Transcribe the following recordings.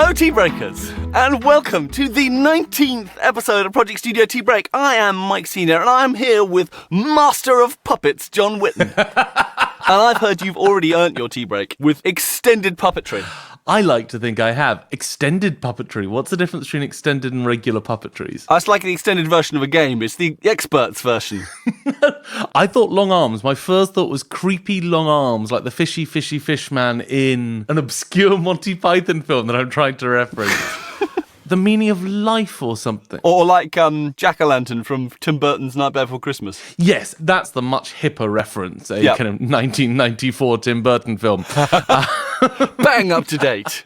Hello, Tea Breakers, and welcome to the 19th episode of Project Studio Tea Break. I am Mike Senior, and I'm here with Master of Puppets, John Whitten. And I've heard you've already earned your tea break with extended puppetry. I like to think I have. Extended puppetry. What's the difference between extended and regular puppetries? It's like the extended version of a game. It's the experts version. I thought long arms. My first thought was creepy long arms, like the fishy fish man in an obscure Monty Python film that I'm trying to reference. The meaning of life or something. Or like Jack-o'-lantern from Tim Burton's Nightmare Before Christmas. Yes, that's the much hipper reference, a kind of 1994 Tim Burton film. Bang up to date.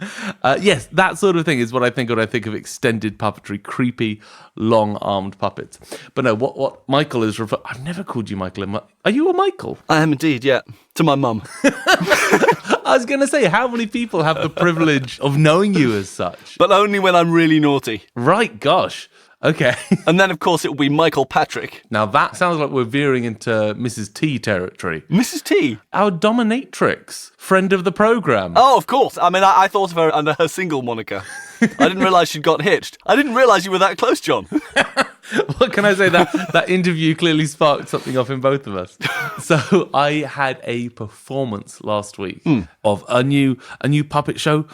Yes, that sort of thing is what I think when I think of extended puppetry, creepy, long-armed puppets. But no, what Michael is referring... I've never called you Michael. Are you a Michael? I am indeed, yeah. To my mum. I was going to say, how many people have the privilege of knowing you as such? But only when I'm really naughty. Right, gosh. Okay. And then, of course, it will be Michael Patrick. Now, that sounds like we're veering into Mrs. T territory. Mrs. T? Our dominatrix, friend of the programme. Oh, of course. I mean, I thought of her under her single moniker. I didn't realise she'd got hitched. I didn't realise you were that close, John. What can I say? That interview clearly sparked something off in both of us. So I had a performance last week of a new puppet show.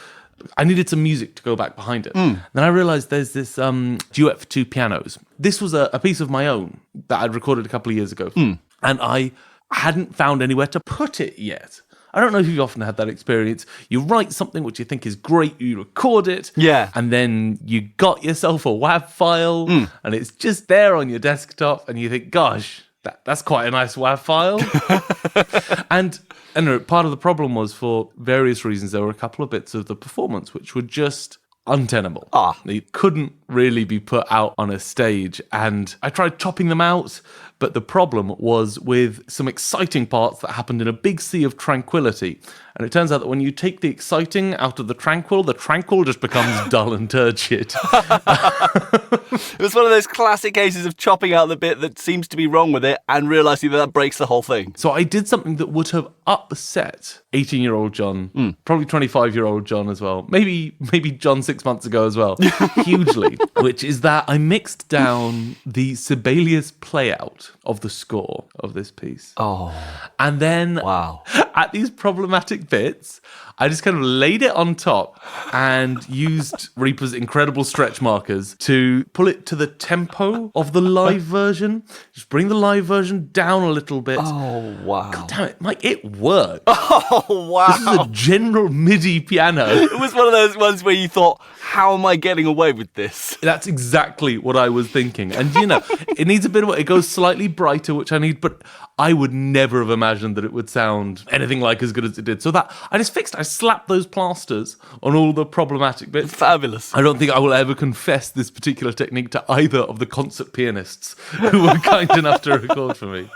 I needed some music to go back behind it. Then I realised there's this duet for two pianos. This was a piece of my own that I'd recorded a couple of years ago. And I hadn't found anywhere to put it yet. I don't know if you've often had that experience. You write something which you think is great, you record it, and then you got yourself a WAV file, and it's just there on your desktop, and you think, gosh, that's quite a nice WAV file. And part of the problem was, for various reasons, there were a couple of bits of the performance which were just untenable. They couldn't really be put out on a stage, and I tried chopping them out, but the problem was with some exciting parts that happened in a big sea of tranquility. And it turns out that when you take the exciting out of the tranquil just becomes dull and turgid. It was one of those classic cases of chopping out the bit that seems to be wrong with it and realising that breaks the whole thing. So I did something that would have upset 18-year-old John, probably 25-year-old John as well, maybe John 6 months ago as well, hugely, which is that I mixed down the Sibelius playout of the score of this piece. And then at these problematic bits, I just kind of laid it on top and used Reaper's incredible stretch markers to pull it to the tempo of the live version. Just bring the live version down a little bit. Oh, wow. God damn it, Mike, it worked. Oh, wow. This is a general MIDI piano. It was one of those ones where you thought, how am I getting away with this? That's exactly what I was thinking. And, it needs a bit of it goes slightly brighter, which I need, but I would never have imagined that it would sound anything like as good as it did. So that I slapped those plasters on all the problematic bits. Fabulous. I don't think I will ever confess this particular technique to either of the concert pianists who were kind enough to record for me.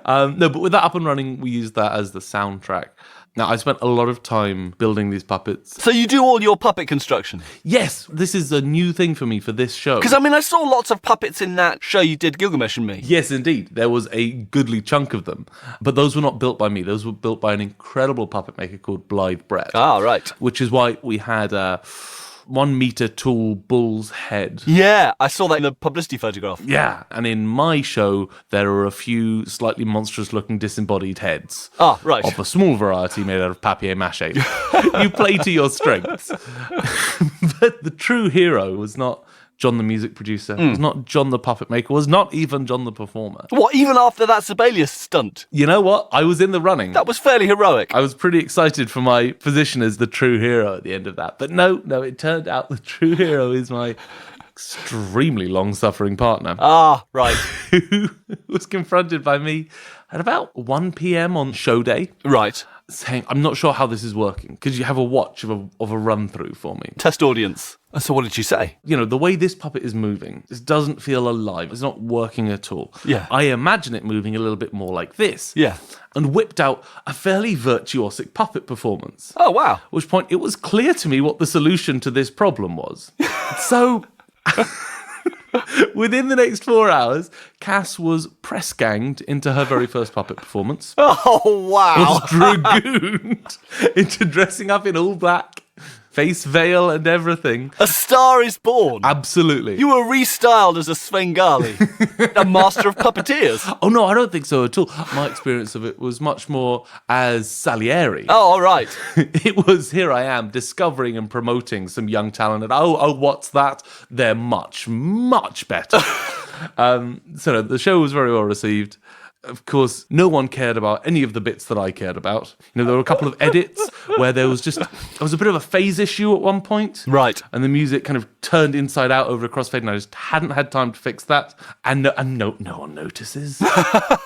No, but with that up and running, we used that as the soundtrack. Now, I spent a lot of time building these puppets. So you do all your puppet construction? Yes, this is a new thing for me for this show. Because, I saw lots of puppets in that show you did, Gilgamesh and Me. Yes, indeed. There was a goodly chunk of them. But those were not built by me. Those were built by an incredible puppet maker called Blythe Brett. Ah, right. Which is why we had a 1 meter tall bull's head. Yeah, I saw that in the publicity photograph. Yeah, and in my show, there are a few slightly monstrous-looking disembodied heads. Ah, right. Of a small variety made out of papier-mâché. You play to your strengths. But the true hero was not John the music producer, was not John the puppet maker, was not even John the performer. What, even after that Sibelius stunt? You know what? I was in the running. That was fairly heroic. I was pretty excited for my position as the true hero at the end of that. But no, it turned out the true hero is my extremely long-suffering partner. Ah, right. Who was confronted by me at about 1 p.m. on show day. Right. Saying, I'm not sure how this is working. Could you have a watch of a run-through for me? Test audience. So what did you say? The way this puppet is moving, this doesn't feel alive. It's not working at all. Yeah. I imagine it moving a little bit more like this. Yeah. And whipped out a fairly virtuosic puppet performance. Oh, wow. At which point, it was clear to me what the solution to this problem was. So... Within the next 4 hours, Cass was press-ganged into her very first puppet performance. Oh, wow. Was dragooned into dressing up in all black, face veil and everything. A star is born. Absolutely. You were restyled as a Svengali, a master of puppeteers. Oh, no, I don't think so at all. My experience of it was much more as Salieri. Oh, all right. It was, here I am, discovering and promoting some young talent. And what's that? They're much, much better. So the show was very well received. Of course, no one cared about any of the bits that I cared about. There were a couple of edits where there was a bit of a phase issue at one point. Right. And the music kind of turned inside out over a crossfade, and I just hadn't had time to fix that. And no one notices.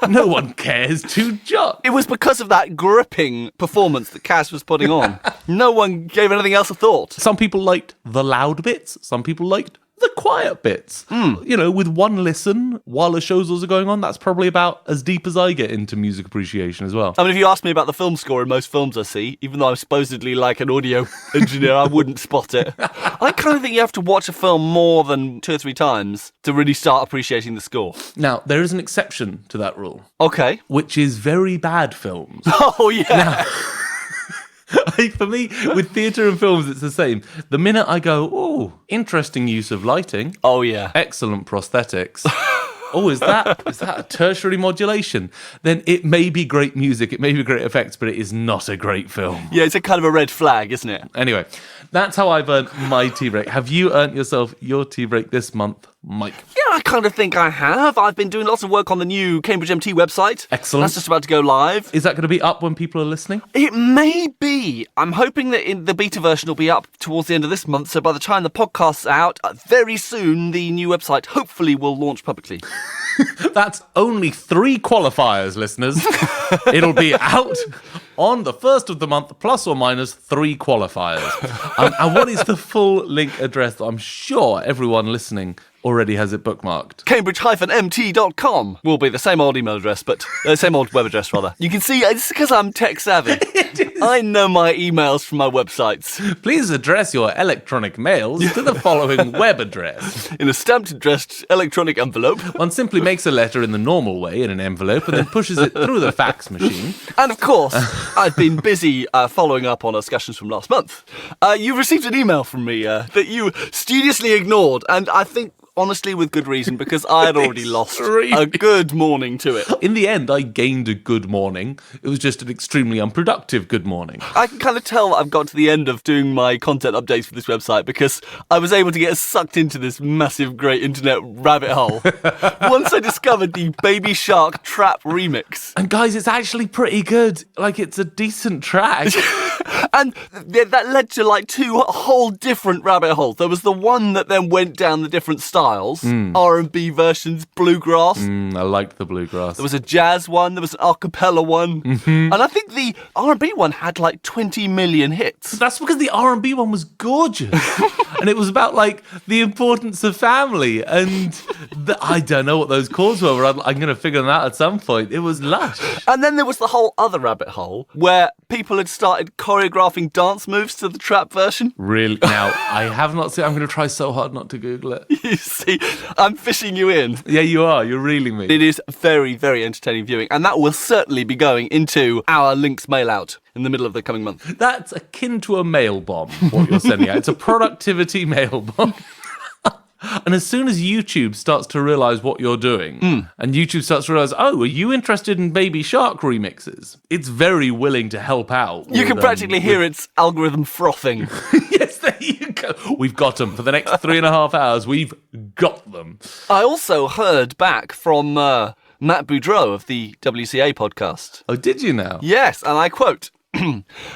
No one cares to jot. It was because of that gripping performance that Cass was putting on. No one gave anything else a thought. Some people liked the loud bits. Some people liked the quiet bits. With one listen while the show's also going on, that's probably about as deep as I get into music appreciation as well. I mean, if you ask me about the film score in most films I see, even though I'm supposedly like an audio engineer, I wouldn't spot it. I kind of think you have to watch a film more than 2 or 3 times to really start appreciating the score. Now, there is an exception to that rule. Okay. Which is very bad films. Oh, yeah. For me, with theatre and films, it's the same. The minute I go, oh, interesting use of lighting. Oh, yeah. Excellent prosthetics. Oh, is that a tertiary modulation? Then it may be great music, it may be great effects, but it is not a great film. Yeah, it's a kind of a red flag, isn't it? Anyway, that's how I've earned my tea break. Have you earned yourself your tea break this month, Mike? Yeah, I kind of think I have. I've been doing lots of work on the new Cambridge MT website. Excellent. That's just about to go live. Is that going to be up when people are listening? It may be. I'm hoping that the beta version will be up towards the end of this month, so by the time the podcast's out, very soon the new website hopefully will launch publicly. That's only 3 qualifiers, listeners. It'll be out on the 1st of the month, plus or minus 3 qualifiers. And what is the full link address that I'm sure everyone listening already has it bookmarked? Cambridge-mt.com will be the same old email address, but same old web address, rather. You can see, it's because I'm tech savvy. I know my emails from my websites. Please address your electronic mails to the following web address. In a stamped addressed electronic envelope. One simply makes a letter in the normal way in an envelope and then pushes it through the fax machine. And of course, I've been busy following up on discussions from last month. You received an email from me that you studiously ignored, and I think honestly with good reason, because I had already lost a good morning to it. In the end, I gained a good morning. It was just an extremely unproductive good morning. I can kind of tell that I've got to the end of doing my content updates for this website because I was able to get sucked into this massive, great internet rabbit hole once I discovered the Baby Shark Trap remix. And guys, it's actually pretty good. Like, it's a decent track. And that led to like 2 whole different rabbit holes. There was the one that then went down the different styles, R&B versions, bluegrass. I liked the bluegrass. There was a jazz one, there was an a cappella one. And I think the R&B one had like 20 million hits. That's because the R&B one was gorgeous. And it was about like the importance of family. And I don't know what those chords were, but I'm going to figure them out at some point. It was lush. And then there was the whole other rabbit hole where people had started choreographing dance moves to the trap version. Really? Now, I have not seen. I'm going to try so hard not to Google it. You see, I'm fishing you in. Yeah, you are. You're reeling me. It is very, very entertaining viewing. And that will certainly be going into our links mail out in the middle of the coming month. That's akin to a mail bomb, what you're sending out. It's a productivity mail bomb. And as soon as YouTube starts to realise what you're doing, and YouTube starts to realise, oh, are you interested in Baby Shark remixes? It's very willing to help out. You can practically hear its algorithm frothing. Yes, there you go. We've got them. For the next 3.5 hours, we've got them. I also heard back from Matt Boudreau of the WCA podcast. Oh, did you now? Yes, and I quote,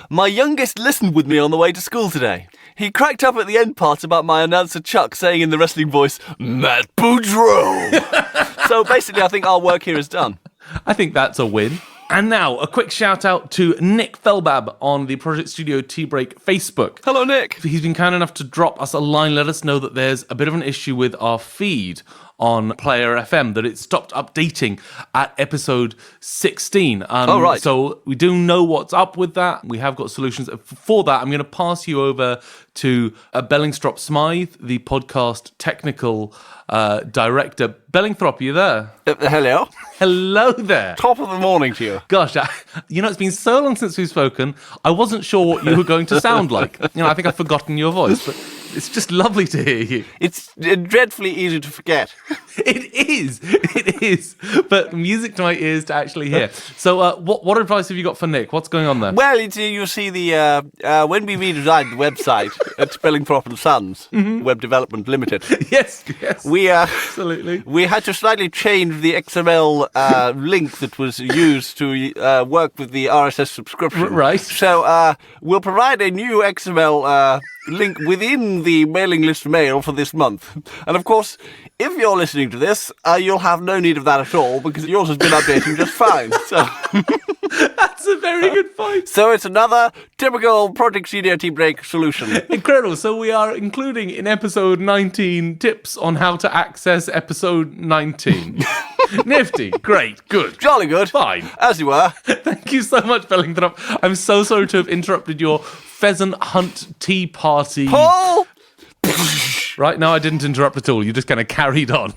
"My youngest listened with me on the way to school today. He cracked up at the end part about my announcer Chuck saying in the wrestling voice, Matt Boudreau." So basically, I think our work here is done. I think that's a win. And now, a quick shout out to Nick Felbab on the Project Studio Tea Break Facebook. Hello, Nick. He's been kind enough to drop us a line, let us know that there's a bit of an issue with our feed on Player FM that it stopped updating at episode 16. Oh, right. So we do know what's up with that. We have got solutions. For that, I'm going to pass you over to Bellingstrop Smythe, the podcast technical director. Bellingthrop, are you there? Hello. Hello there. Top of the morning to you. Gosh, it's been so long since we've spoken. I wasn't sure what you were going to sound like. I think I've forgotten your voice, but it's just lovely to hear you. It's dreadfully easy to forget. It is. But music to my ears to actually hear. So what advice have you got for Nick? What's going on there? Well, you see, when we redesigned the website at Bellingthorpe and Sons, Web Development Limited. Yes. We Absolutely. We had to slightly change the XML link that was used to work with the RSS subscription. Right. So we'll provide a new XML link within the mailing list mail for this month. And of course, if you're listening to this, you'll have no need of that at all because yours has been updating just fine. So That's a very good point. So it's another typical Project Studio Tea Break solution. Incredible. So we are including in episode 19 tips on how to access episode 19. Nifty. Great. Good. Jolly good. Fine. As you were. Thank you so much, Bellingthrop. I'm so sorry to have interrupted your pheasant hunt tea party. Paul! Right, no, I didn't interrupt at all. You just kind of carried on.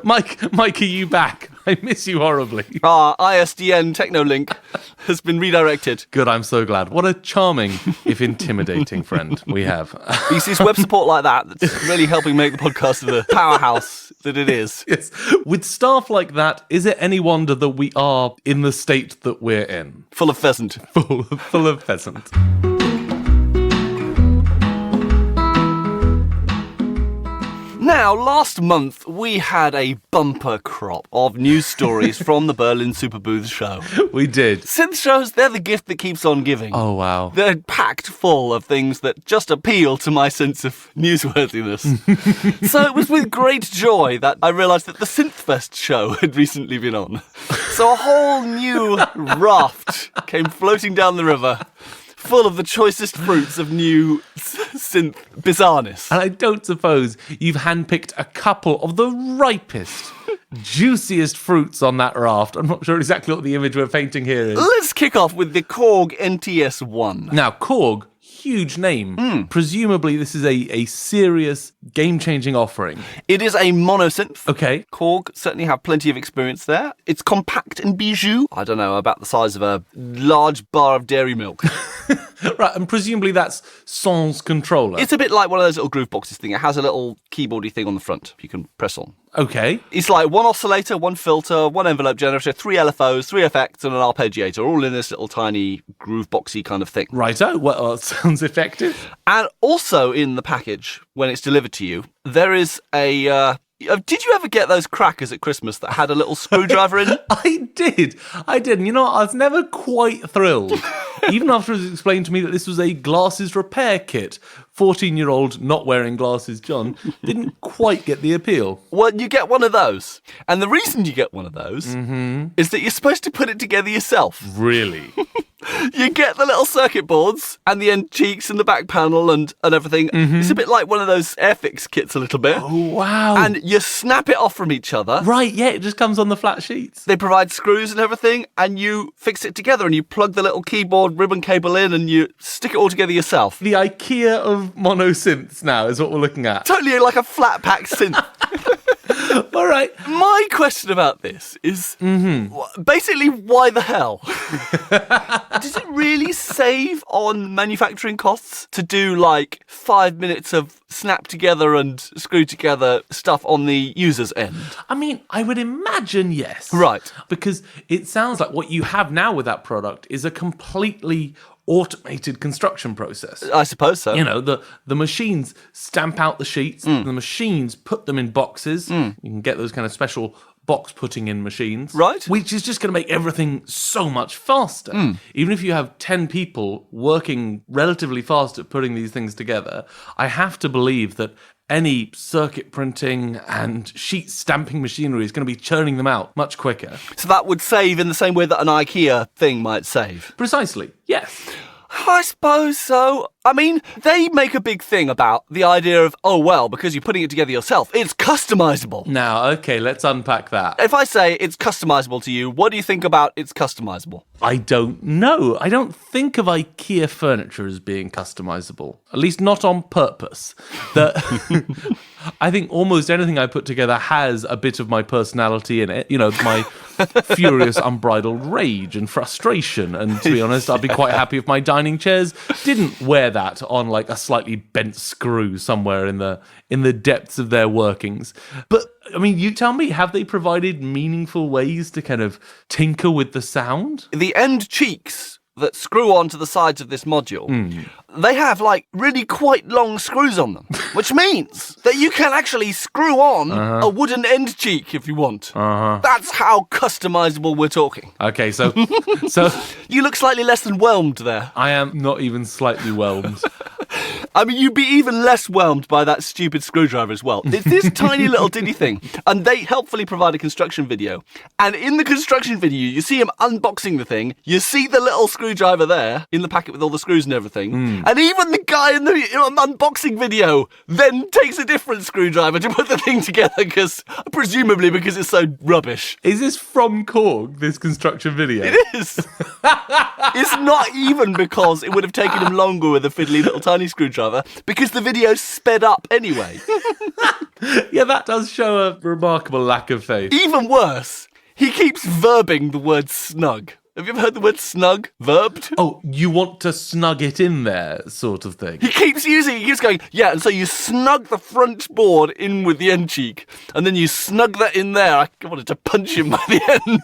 Mike, are you back? I miss you horribly. Our ISDN Technolink has been redirected. Good, I'm so glad. What a charming, if intimidating friend we have. It's web support like that's really helping make the podcast the powerhouse that it is. Yes. With staff like that, is it any wonder that we are in the state that we're in? Full of pheasant. Full of pheasant. Now, last month, we had a bumper crop of news stories from the Berlin Superbooth show. We did. Synth shows, they're the gift that keeps on giving. Oh, wow. They're packed full of things that just appeal to my sense of newsworthiness. So it was with great joy that I realised that the Synthfest show had recently been on. So a whole new raft came floating down the river, full of the choicest fruits of new synth bizarreness. And I don't suppose you've handpicked a couple of the ripest, juiciest fruits on that raft. I'm not sure exactly what the image we're painting here is. Let's kick off with the Korg NTS-1. Now, Korg, huge name. Presumably this is a serious, game-changing offering. It is a monosynth. Okay. Korg certainly have plenty of experience there. It's compact and bijou. I don't know, about the size of a large bar of dairy milk. Right, and presumably that's sans controller. It's a bit like one of those little groove boxes thing. It has a little keyboardy thing on the front you can press on. Okay. It's like one oscillator, one filter, one envelope generator, 3 LFOs, 3 effects, and an arpeggiator, all in this little tiny groove boxy kind of thing. Righto, well, sounds effective. And also in the package, when it's delivered to you, there is a... did you ever get those crackers at Christmas that had a little screwdriver in? I did. And you know what? I was never quite thrilled. Even after it was explained to me that this was a glasses repair kit. 14-year-old not wearing glasses John didn't quite get the appeal. Well, you get one of those. And the reason you get one of those is that you're supposed to put it together yourself. Really? You get the little circuit boards and the end cheeks and the back panel and everything. It's a bit like one of those Airfix kits a little bit. Oh, wow. And you snap it off from each other. Right, yeah, it just comes on the flat sheets. They provide screws and everything, and you fix it together and you plug the little keyboard ribbon cable in and you stick it all together yourself. The IKEA of monosynths now is what we're looking at. Totally like a flat pack synth. All right. My question about this is basically, why the hell? Does it really save on manufacturing costs to do like 5 minutes of snap together and screw together stuff on the user's end? I mean, I would imagine yes. Right. Because it sounds like what you have now with that product is a completely automated construction process. I suppose so. You know, the machines stamp out the sheets, the machines put them in boxes. You can get those kind of special box putting in machines. Right. Which is just going to make everything so much faster. Even if you have 10 people working relatively fast at putting these things together, I have to believe that any circuit printing and sheet stamping machinery is going to be churning them out much quicker. So that would save in the same way that an IKEA thing might save. Precisely, yes. I suppose so. I mean, they make a big thing about the idea of, oh, well, because you're putting it together yourself, it's customizable. Now, okay, let's unpack that. If I say it's customizable to you, what do you think about it's customizable? I don't know. I don't think of IKEA furniture as being customizable, at least not on purpose. I think almost anything I put together has a bit of my personality in it. You know, my furious, unbridled rage and frustration. And to be honest, I'd be quite happy if my dining chairs didn't wear that on like a slightly bent screw somewhere in the depths of their workings. But I mean, you tell me, have they provided meaningful ways to kind of tinker with the sound? The end cheeks that screw onto the sides of this module, they have like really quite long screws on them, which means that you can actually screw on a wooden end cheek if you want. That's how customizable we're talking. Okay, so You look slightly less than whelmed there. I am not even slightly whelmed. I mean, you'd be even less whelmed by that stupid screwdriver as well. It's this tiny little diddy thing, and they helpfully provide a construction video. And in the construction video, you see him unboxing the thing, you see the little screwdriver there in the packet with all the screws and everything, and even the guy in the unboxing video then takes a different screwdriver to put the thing together, presumably because it's so rubbish. Is this from Korg, this construction video? It is. It's not even because it would have taken him longer with a fiddly little tiny screwdriver, because the video's sped up anyway. Yeah, that does show a remarkable lack of faith. Even worse, he keeps verbing the word snug. Have you ever heard the word snug verbed? Oh, you want to snug it in there, sort of thing. He keeps going, yeah, and so you snug the front board in with the end cheek, and then you snug that in there. I wanted to punch him by the end.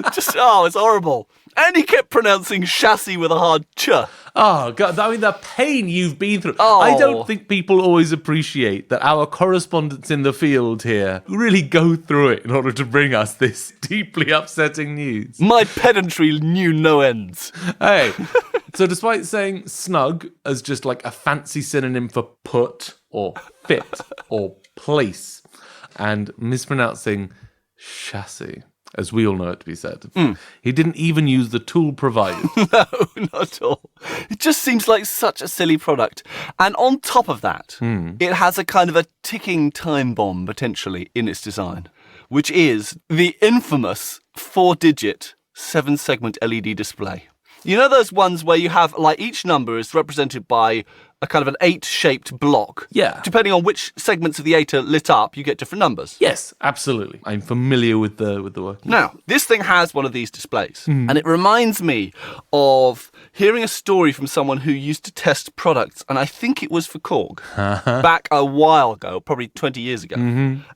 It's horrible. And he kept pronouncing chassis with a hard ch. Oh, God, I mean, the pain you've been through. Oh. I don't think people always appreciate that our correspondents in the field here really go through it in order to bring us this deeply upsetting news. My pedantry knew no ends. Hey, so despite saying snug as just like a fancy synonym for put or fit or place, and mispronouncing chassis, as we all know it to be said. He didn't even use the tool provided. No, not at all. It just seems like such a silly product. And on top of that, it has a kind of a ticking time bomb, potentially, in its design, which is the infamous 4-digit 7-segment LED display. You know those ones where you have, like, each number is represented by a kind of an 8-shaped block? Yeah. Depending on which segments of the 8 are lit up, you get different numbers. Yes, absolutely. I'm familiar with the working. Now, this thing has one of these displays, and it reminds me of hearing a story from someone who used to test products, and I think it was for Korg, back a while ago, probably 20 years ago.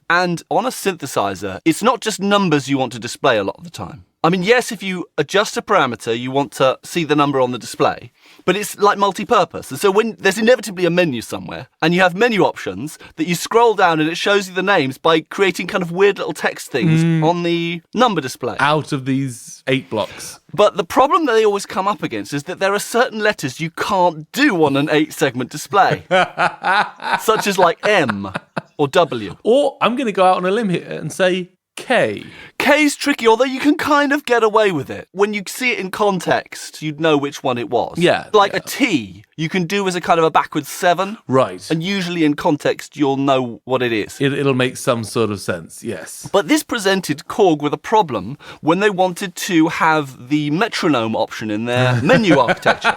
And on a synthesizer, it's not just numbers you want to display a lot of the time. I mean, yes, if you adjust a parameter, you want to see the number on the display, but it's like multi-purpose. And so when there's inevitably a menu somewhere, and you have menu options, that you scroll down and it shows you the names by creating kind of weird little text things on the number display. Out of these 8 blocks. But the problem that they always come up against is that there are certain letters you can't do on an 8-segment display, such as like M or W. Or I'm going to go out on a limb here and say K. K's tricky, although you can kind of get away with it. When you see it in context, you'd know which one it was. Yeah. Like a T, you can do as a kind of a backwards 7. Right. And usually in context, you'll know what it is. It'll make some sort of sense, yes. But this presented Korg with a problem when they wanted to have the metronome option in their menu architecture.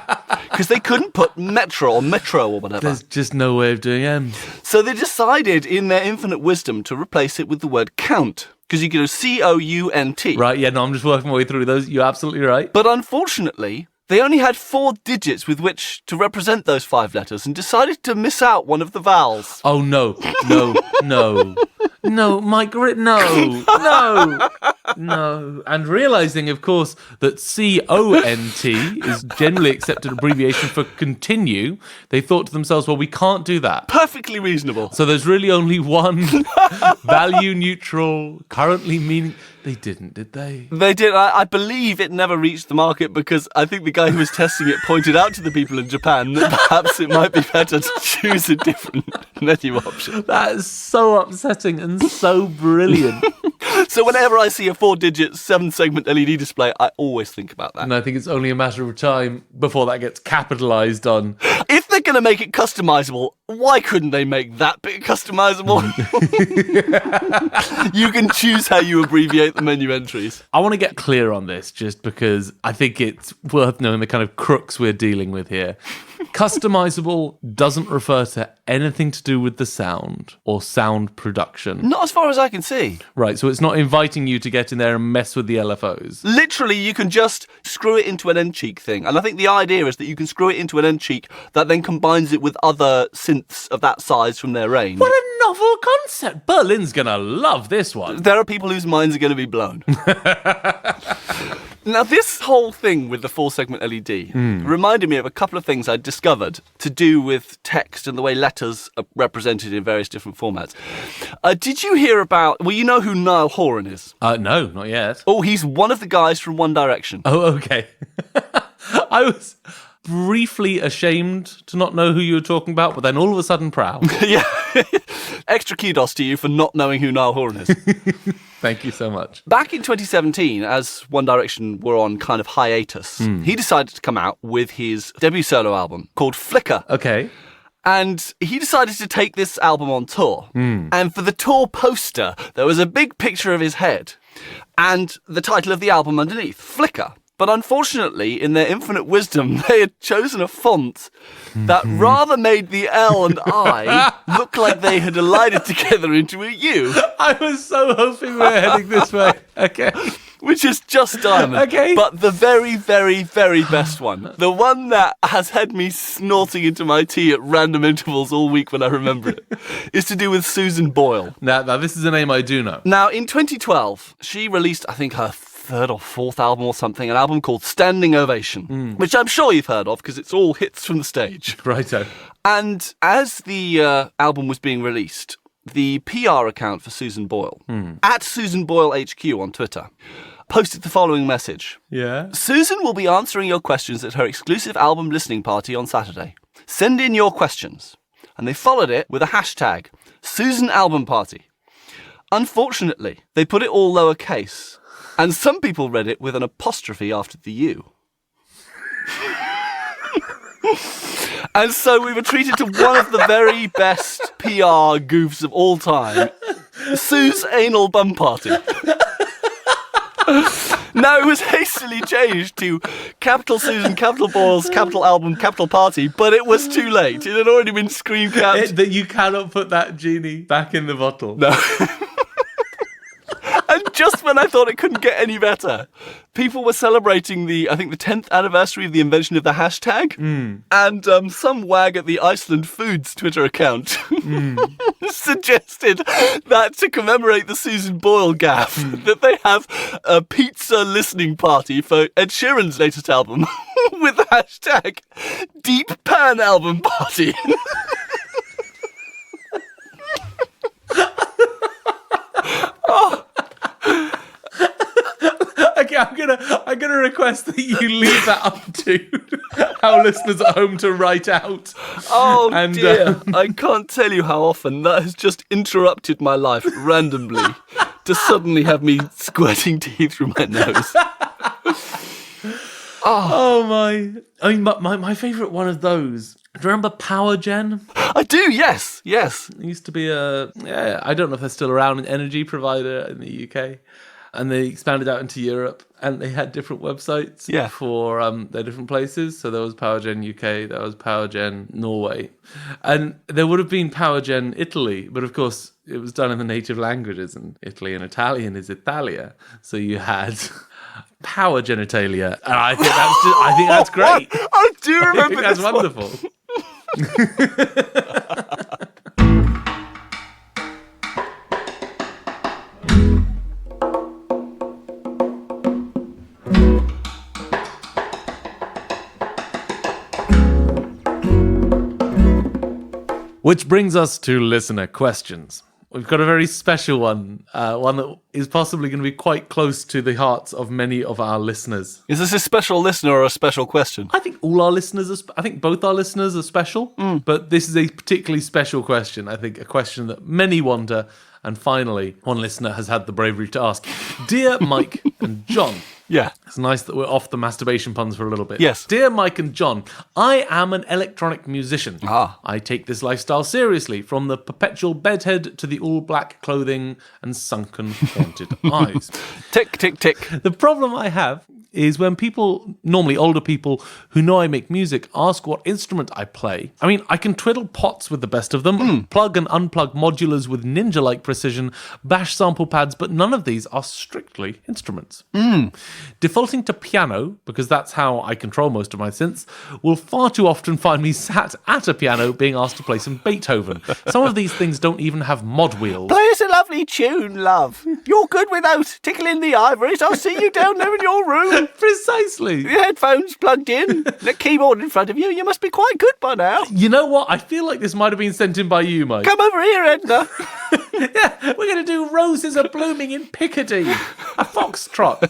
Because they couldn't put metro or whatever. There's just no way of doing M. So they decided, in their infinite wisdom, to replace it with the word count. Because you can do C-O-U-N-T. Right, yeah, no, I'm just working my way through those. You're absolutely right. But unfortunately, they only had 4 digits with which to represent those 5 letters and decided to miss out one of the vowels. Oh, no. No, Mike, no. And realising, of course, that C-O-N-T is generally accepted abbreviation for continue, they thought to themselves, well, we can't do that. Perfectly reasonable. So there's really only one value neutral, currently meaning... They didn't, did they? They did. I believe it never reached the market because I think the guy who was testing it pointed out to the people in Japan that perhaps it might be better to choose a different menu option. That is so upsetting and so brilliant. So whenever I see a 4-digit 7-segment LED display, I always think about that. And I think it's only a matter of time before that gets capitalized on. If they're going to make it customizable, why couldn't they make that bit customizable? You can choose how you abbreviate the menu entries. I want to get clear on this just because I think it's worth knowing the kind of crux we're dealing with here. Customizable doesn't refer to anything to do with the sound or sound production. Not as far as I can see. Right, so it's not inviting you to get in there and mess with the LFOs. Literally, you can just screw it into an end cheek thing. And I think the idea is that you can screw it into an end cheek that then combines it with other synths of that size from their range. What a novel concept. Berlin's going to love this one. There are people whose minds are going to be blown. Now, this whole thing with the 4-segment LED reminded me of a couple of things I'd discovered to do with text and the way letters are represented in various different formats. Did you hear about... Well, you know who Niall Horan is? No, not yet. Oh, he's one of the guys from One Direction. Oh, okay. I was briefly ashamed to not know who you were talking about, but then all of a sudden proud. Yeah. Extra kudos to you for not knowing who Niall Horan is. Thank you so much. Back in 2017, as One Direction were on kind of hiatus, he decided to come out with his debut solo album called Flicker. Okay. And he decided to take this album on tour. And for the tour poster, there was a big picture of his head and the title of the album underneath, Flicker. But unfortunately, in their infinite wisdom, they had chosen a font that rather made the L and I look like they had elided together into a U. I was so hoping we were heading this way. Okay. Which is just diamond. Okay. But the very, very, very best one, the one that has had me snorting into my tea at random intervals all week when I remember it, is to do with Susan Boyle. Now, this is a name I do know. Now, in 2012, she released, I think, her 3rd or 4th album or something, an album called Standing Ovation, which I'm sure you've heard of because it's all hits from the stage. Righto. And as the album was being released, the PR account for Susan Boyle, at Susan Boyle HQ on Twitter, posted the following message. Yeah? Susan will be answering your questions at her exclusive album listening party on Saturday. Send in your questions. And they followed it with a hashtag, Susan Album Party. Unfortunately, they put it all lowercase. And some people read it with an apostrophe after the U. And so we were treated to one of the very best PR goofs of all time. Sue's Anal Bum Party. Now, it was hastily changed to capital Susan, capital Boyle's, capital album, capital party, but it was too late. It had already been screen capped. That you cannot put that genie back in the bottle. No. And just when I thought it couldn't get any better, people were celebrating the 10th anniversary of the invention of the hashtag. And some wag at the Iceland Foods Twitter account suggested that to commemorate the Susan Boyle gaffe, that they have a pizza listening party for Ed Sheeran's latest album with the hashtag Deep Pan Album Party. Okay, I'm gonna request that you leave that up to our listeners at home to write out. Oh dear, I can't tell you how often that has just interrupted my life randomly to suddenly have me squirting tea through my nose. Oh my! I mean, my favourite one of those. Do you remember Power Gen? I do, yes. It used to be I don't know if they're still around, an energy provider in the UK. And they expanded out into Europe, and they had different websites for their different places. So there was Power Gen UK, there was Power Gen Norway, and there would have been Power Gen Italy, but of course it was done in the native languages, and Italy and Italian is Italia. So you had Power Genitalia, and I think that's great. I do remember that's wonderful. Which brings us to listener questions. we've got a very special one, one that is possibly going to be quite close to the hearts of many of our listeners. Is this a special listener or a special question? I think all our listeners I think both our listeners are special, but this is a particularly special question. I think a question that many wonder. And finally, one listener has had the bravery to ask, Dear Mike and John. Yeah. It's nice that we're off the masturbation puns for a little bit. Yes. Dear Mike and John, I am an electronic musician. I take this lifestyle seriously, from the perpetual bedhead to the all-black clothing and sunken, haunted eyes. Tick, tick, tick. The problem I have is when people, normally older people who know I make music, ask what instrument I play. I mean, I can twiddle pots with the best of them, plug and unplug modulars with ninja-like precision, bash sample pads, but none of these are strictly instruments. Defaulting to piano, because that's how I control most of my synths, will far too often find me sat at a piano being asked to play some Beethoven. Some of these things don't even have mod wheels. Play us a lovely tune, love. You're good without tickling the ivories. I'll see you down there in your room. Precisely. Your headphones plugged in, the keyboard in front of you. You must be quite good by now. You know what? I feel like this might have been sent in by you, Mike. Come over here, Edna. Yeah, we're going to do Roses Are Blooming in Piccadilly, a foxtrot.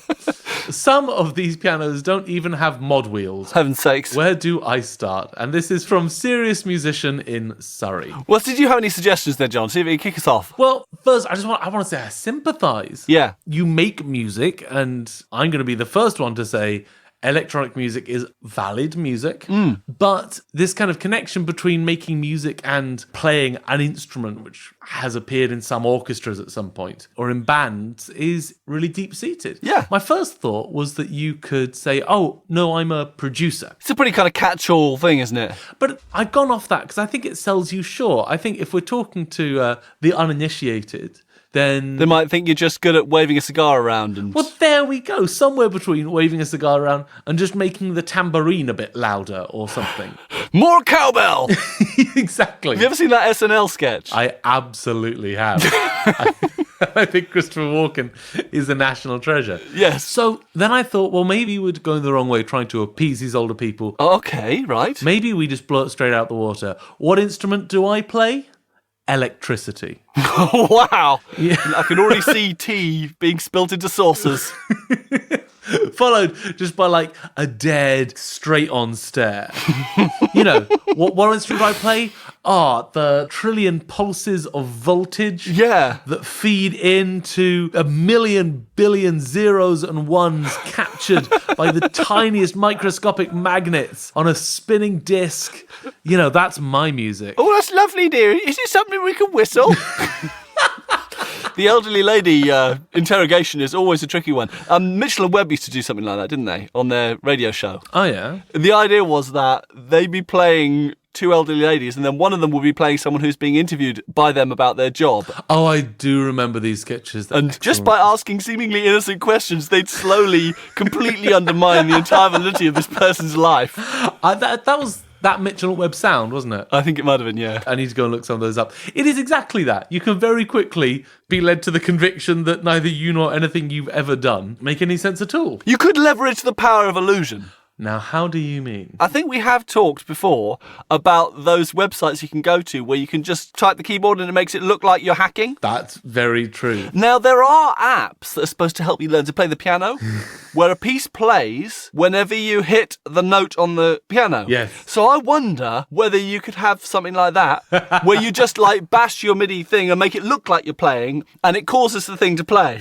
Some of these pianos don't even have mod wheels. Heaven's sakes. Where do I start? And this is from Serious Musician in Surrey. Well, did you have any suggestions there, John? See if you can kick us off. Well, first, I want to say I sympathise. Yeah. You make music, and I'm going to be the first one to say electronic music is valid music, but this kind of connection between making music and playing an instrument, which has appeared in some orchestras at some point or in bands, is really deep-seated. Yeah. My first thought was that you could say, oh, no, I'm a producer. It's a pretty kind of catch-all thing, isn't it? But I've gone off that because I think it sells you short. I think if we're talking to the uninitiated, then they might think you're just good at waving a cigar around. And well, there we go. Somewhere between waving a cigar around and just making the tambourine a bit louder or something. More cowbell! Exactly. Have you ever seen that SNL sketch? I absolutely have. I think Christopher Walken is a national treasure. Yes. So then I thought, well, maybe we're going the wrong way, trying to appease these older people. Okay, right. Maybe we just blow it straight out the water. What instrument do I play? Electricity. Wow. Yeah. I can already see tea being spilt into saucers. Followed just by like a dead, straight-on stare. You know, what instrument do I play? The trillion pulses of voltage that feed into a million billion zeros and ones captured by the tiniest microscopic magnets on a spinning disc. You know, that's my music. Oh, that's lovely, dear. Is it something we can whistle? The elderly lady interrogation is always a tricky one. Mitchell and Webb used to do something like that, didn't they, on their radio show? Oh, yeah? The idea was that they'd be playing two elderly ladies, and then one of them would be playing someone who's being interviewed by them about their job. Oh, I do remember these sketches. And just by asking seemingly innocent questions, they'd slowly, completely undermine the entire validity of this person's life. That was that Mitchell and Webb sound, wasn't it? I think it might have been, yeah. I need to go and look some of those up. It is exactly that. You can very quickly be led to the conviction that neither you nor anything you've ever done make any sense at all. You could leverage the power of illusion. Now, how do you mean? I think we have talked before about those websites you can go to where you can just type the keyboard and it makes it look like you're hacking. That's very true. Now, there are apps that are supposed to help you learn to play the piano, where a piece plays whenever you hit the note on the piano. Yes. So I wonder whether you could have something like that, where you just like bash your MIDI thing and make it look like you're playing, and it causes the thing to play.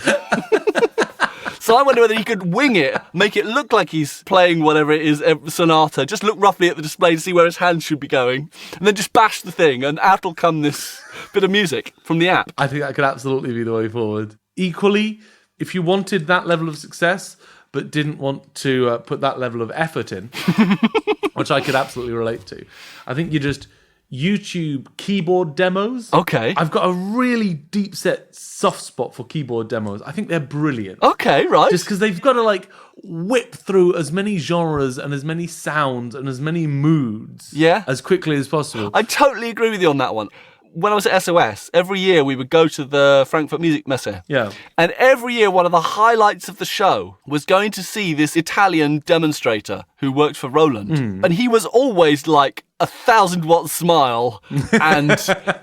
So I wonder whether he could wing it, make it look like he's playing whatever it is, sonata, just look roughly at the display to see where his hands should be going, and then just bash the thing, and out will come this bit of music from the app. I think that could absolutely be the way forward. Equally, if you wanted that level of success, but didn't want to put that level of effort in, which I could absolutely relate to, I think you just YouTube keyboard demos. Okay. I've got a really deep set soft spot for keyboard demos. I think they're brilliant. Okay, right. Just because they've got to like whip through as many genres and as many sounds and as many moods as quickly as possible. I totally agree with you on that one. when I was at SOS, every year we would go to the Frankfurt Music Messe. Yeah. And every year, one of the highlights of the show was going to see this Italian demonstrator who worked for Roland. And he was always like 1,000-watt smile and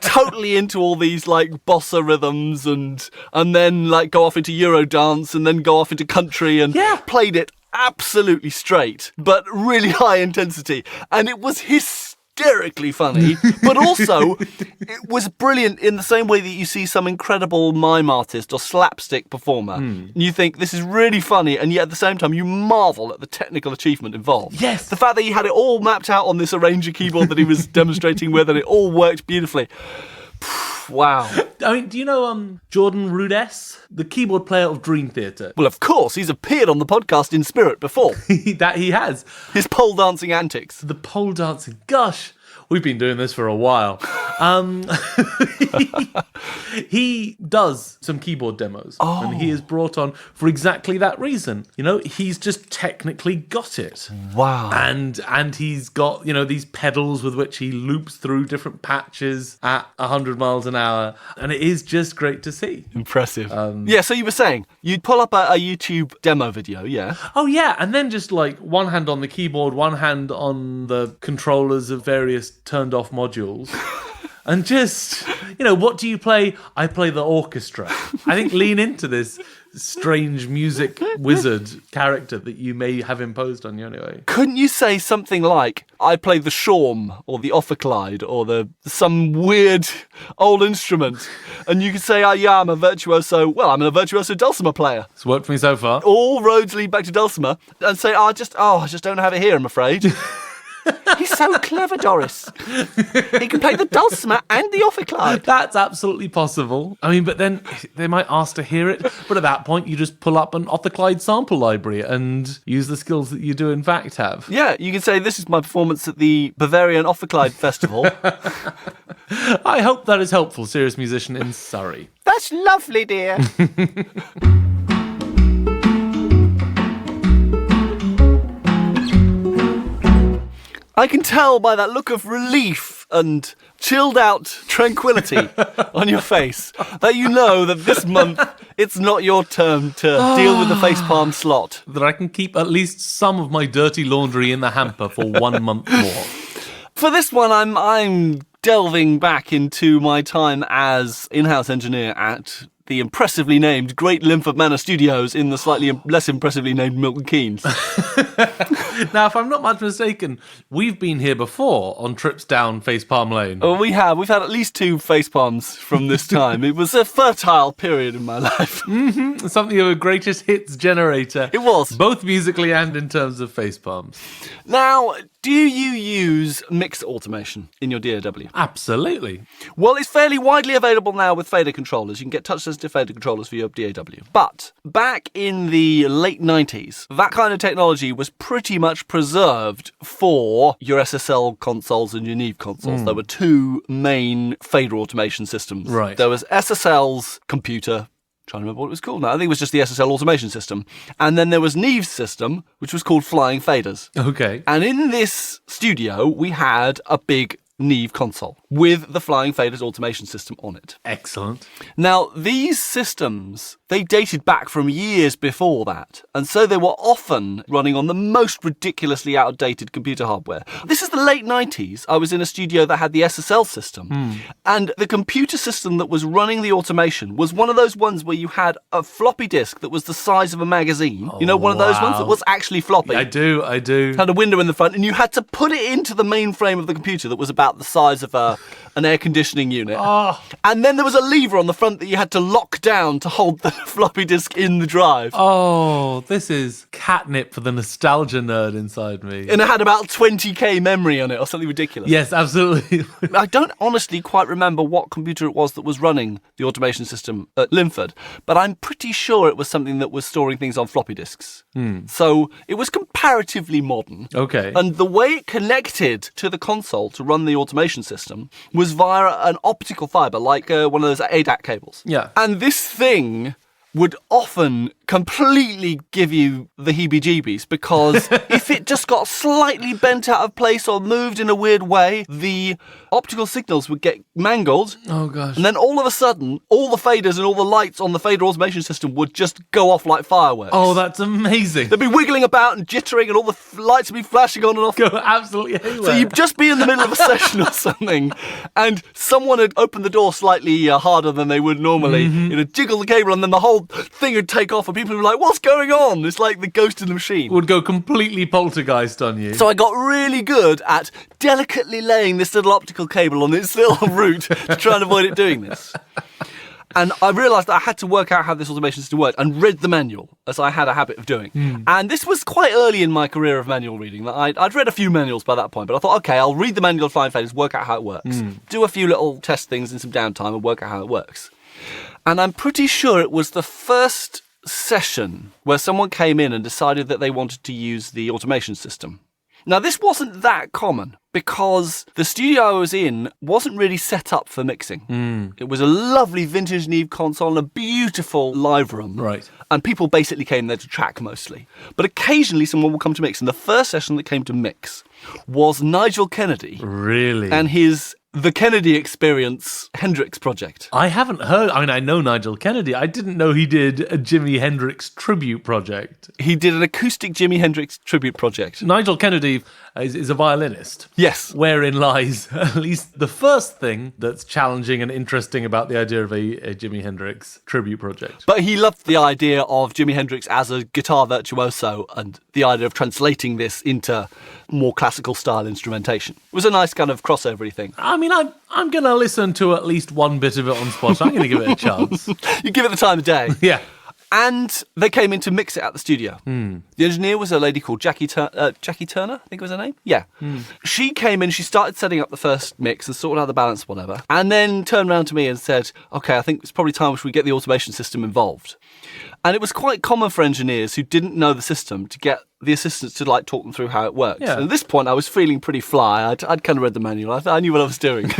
totally into all these like bossa rhythms and then like go off into Eurodance and then go off into country and played it absolutely straight, but really high intensity. And it was hysterically funny, but also it was brilliant in the same way that you see some incredible mime artist or slapstick performer. And you think this is really funny, and yet at the same time you marvel at the technical achievement involved. Yes. The fact that he had it all mapped out on this arranger keyboard that he was demonstrating with, and it all worked beautifully. Wow. I mean, do you know Jordan Rudess, the keyboard player of Dream Theater? Well, of course, he's appeared on the podcast in spirit before. That he has. His pole dancing antics. The pole dancing. Gosh, we've been doing this for a while. He does some keyboard demos. And he is brought on for exactly that reason. You know, he's just technically got it. Wow. And he's got, you know, these pedals with which he loops through different patches at 100 miles an hour. And it is just great to see. Impressive. Yeah, so you were saying, you'd pull up a YouTube demo video, yeah? Oh, yeah. And then just like one hand on the keyboard, one hand on the controllers of various turned off modules. And just, you know, what do you play? I play the orchestra. I think lean into this strange music wizard character that you may have imposed on you anyway. Couldn't you say something like, I play the shawm or the ophicleide or some weird old instrument, and you could say, I'm a virtuoso, I'm a virtuoso dulcimer player. It's worked for me so far. All roads lead back to dulcimer, and say, I just don't have it here, I'm afraid. He's so clever, Doris. He can play the dulcimer and the ophicleide. That's absolutely possible. I mean, but then they might ask to hear it. But at that point, you just pull up an ophicleide sample library and use the skills that you do in fact have. Yeah, you can say, this is my performance at the Bavarian Ophicleide Festival. I hope that is helpful, serious musician in Surrey. That's lovely, dear. I can tell by that look of relief and chilled out tranquility on your face that you know that this month it's not your turn to deal with the facepalm slot. That I can keep at least some of my dirty laundry in the hamper for 1 month more. For this one, I'm delving back into my time as in-house engineer at the impressively named Great Linford Manor Studios in the slightly less impressively named Milton Keynes. Now, if I'm not much mistaken, we've been here before on trips down Facepalm Lane. Oh, we have. We've had at least 2 facepalms from this time. It was a fertile period in my life. Mm-hmm. Something of a greatest hits generator. It was. Both musically and in terms of facepalms. Now, do you use mix automation in your DAW? Absolutely. Well, it's fairly widely available now with fader controllers. You can get touch-sensitive fader controllers for your DAW. But back in the late 90s, that kind of technology was pretty much preserved for your SSL consoles and your Neve consoles. There were 2 main fader automation systems. Right. There was SSL's computer. Trying to remember what it was called now. I think it was just the SSL automation system. And then there was Neve's system, which was called Flying Faders. Okay. And in this studio, we had a big Neve console with the Flying Faders automation system on it. Excellent. Now, these systems, they dated back from years before that, and so they were often running on the most ridiculously outdated computer hardware. This is the late 90s. I was in a studio that had the SSL system, and the computer system that was running the automation was one of those ones where you had a floppy disk that was the size of a magazine. You know, one of those ones that was actually floppy. I do. Had a window in the front, and you had to put it into the mainframe of the computer that was about the size of an air conditioning unit. And then there was a lever on the front that you had to lock down to hold the floppy disk in the drive. Oh, this is catnip for the nostalgia nerd inside me. And it had about 20k memory on it or something ridiculous. Yes, absolutely. I don't honestly quite remember what computer it was that was running the automation system at Linford, but I'm pretty sure it was something that was storing things on floppy disks. So it was comparatively modern. Okay. And the way it connected to the console to run the automation system was via an optical fibre, like one of those ADAT cables. Yeah. And this thing would often completely give you the heebie-jeebies because if it just got slightly bent out of place or moved in a weird way, the optical signals would get mangled. Oh, gosh. And then all of a sudden, all the faders and all the lights on the fader automation system would just go off like fireworks. Oh, that's amazing. They'd be wiggling about and jittering and all the lights would be flashing on and off. Go absolutely anywhere. So you'd just be in the middle of a session or something and someone had opened the door slightly harder than they would normally. It'd jiggle the cable and then the whole thing would take off and people would be like, what's going on? It's like the ghost in the machine. Would go completely poltergeist on you. So I got really good at delicately laying this little optical cable on its little route to try and avoid it doing this. And I realised that I had to work out how this automation system worked and read the manual, as I had a habit of doing. And this was quite early in my career of manual reading. I'd read a few manuals by that point, but I thought, OK, I'll read the manual of flying faders, work out how it works, do a few little test things in some downtime and work out how it works. And I'm pretty sure it was the first session where someone came in and decided that they wanted to use the automation system. Now, this wasn't that common because the studio I was in wasn't really set up for mixing. It was a lovely vintage Neve console and a beautiful live room. Right. And people basically came there to track mostly. But occasionally someone would come to mix. And the first session that came to mix was Nigel Kennedy. Really? And his The Kennedy Experience Hendrix project. I haven't heard. I mean, I know Nigel Kennedy. I didn't know he did a Jimi Hendrix tribute project. He did an acoustic Jimi Hendrix tribute project. Nigel Kennedy is a violinist. Yes. Wherein lies at least the first thing that's challenging and interesting about the idea of a Jimi Hendrix tribute project. But he loved the idea of Jimi Hendrix as a guitar virtuoso and the idea of translating this into more classical style instrumentation. It was a nice kind of crossover-y thing. I mean, I'm going to listen to at least one bit of it on Spotify. I'm going to give it a chance. You give it the time of day. Yeah. And they came in to mix it at the studio. The engineer was a lady called Jackie Turner, I think was her name. Yeah. She came in, she started setting up the first mix and sorted out the balance, whatever, and then turned around to me and said, OK, I think it's probably time we get the automation system involved. And it was quite common for engineers who didn't know the system to get the assistants to talk them through how it works. Yeah. And at this point, I was feeling pretty fly. I'd kind of read the manual. I knew what I was doing.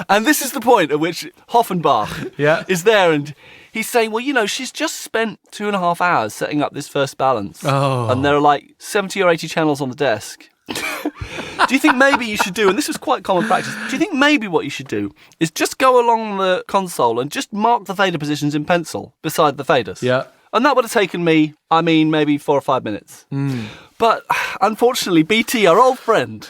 And this is the point at which Hoffenbach is there and he's saying, well, she's just spent 2.5 hours setting up this first balance. Oh. And there are like 70 or 80 channels on the desk. Do you think maybe you should do, and this was quite common practice, do you think maybe what you should do is just go along the console and just mark the fader positions in pencil beside the faders? Yeah. And that would have taken me, maybe 4 or 5 minutes. But unfortunately, BT, our old friend,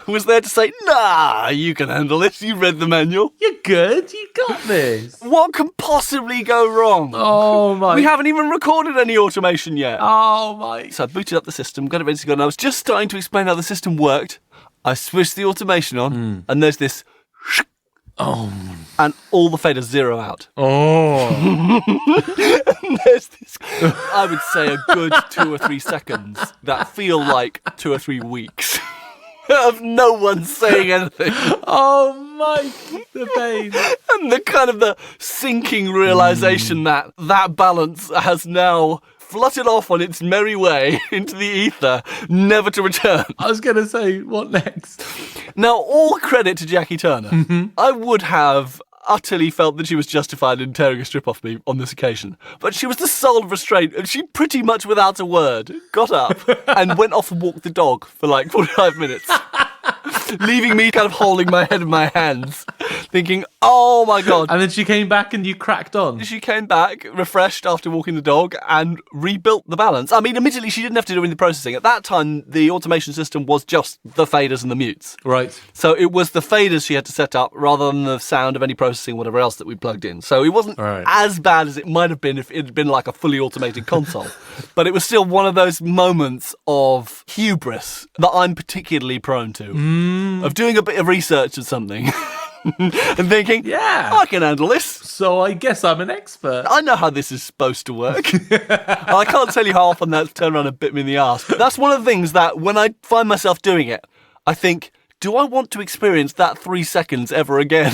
was there to say, nah, you can handle this. You read the manual. You're good. You got this. What can possibly go wrong? Oh, my. We haven't even recorded any automation yet. Oh, my. So I booted up the system, got it ready to go, and I was just starting to explain how the system worked. I switched the automation on, and there's this... And all the faders zero out. And there's this, I would say, a good 2 or 3 seconds that feel like 2 or 3 weeks of no one saying anything. Oh my, the pain. And the kind of the sinking realization that balance has now fluttered off on its merry way into the ether, never to return. I was going to say, what next? Now, all credit to Jackie Turner. I would have utterly felt that she was justified in tearing a strip off me on this occasion. But she was the sole restraint, and she pretty much without a word got up and went off and walked the dog for like 45 minutes. Leaving me kind of holding my head in my hands, thinking, oh my God. And then she came back and you cracked on. She came back, refreshed after walking the dog, and rebuilt the balance. I mean, admittedly, she didn't have to do any of the processing. At that time, the automation system was just the faders and the mutes. Right. So it was the faders she had to set up rather than the sound of any processing, whatever else that we plugged in. So it wasn't as bad as it might have been if it had been like a fully automated console. But it was still one of those moments of hubris that I'm particularly prone to. Of doing a bit of research or something and thinking, I can handle this. So I guess I'm an expert. I know how this is supposed to work. I can't tell you how often that's turned around and bit me in the arse. But that's one of the things that when I find myself doing it, I think, do I want to experience that 3 seconds ever again?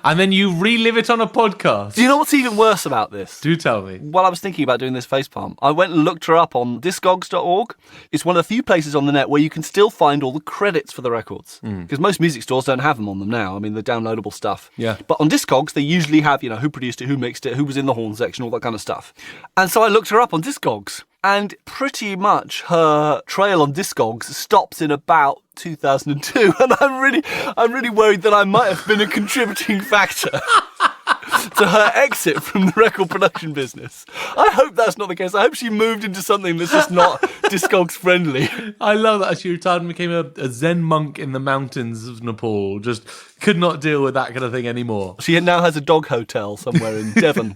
And then you relive it on a podcast. Do you know what's even worse about this? Do tell me. While I was thinking about doing this facepalm, I went and looked her up on discogs.org. It's one of the few places on the net where you can still find all the credits for the records. Because most music stores don't have them on them now. I mean, the downloadable stuff. Yeah. But on Discogs, they usually have, who produced it, who mixed it, who was in the horn section, all that kind of stuff. And so I looked her up on Discogs. And pretty much her trail on Discogs stops in about 2002. And I'm really worried that I might have been a contributing factor to her exit from the record production business. I hope that's not the case. I hope she moved into something that's just not Discogs friendly. I love that she retired and became a Zen monk in the mountains of Nepal. Just could not deal with that kind of thing anymore. She now has a dog hotel somewhere in Devon.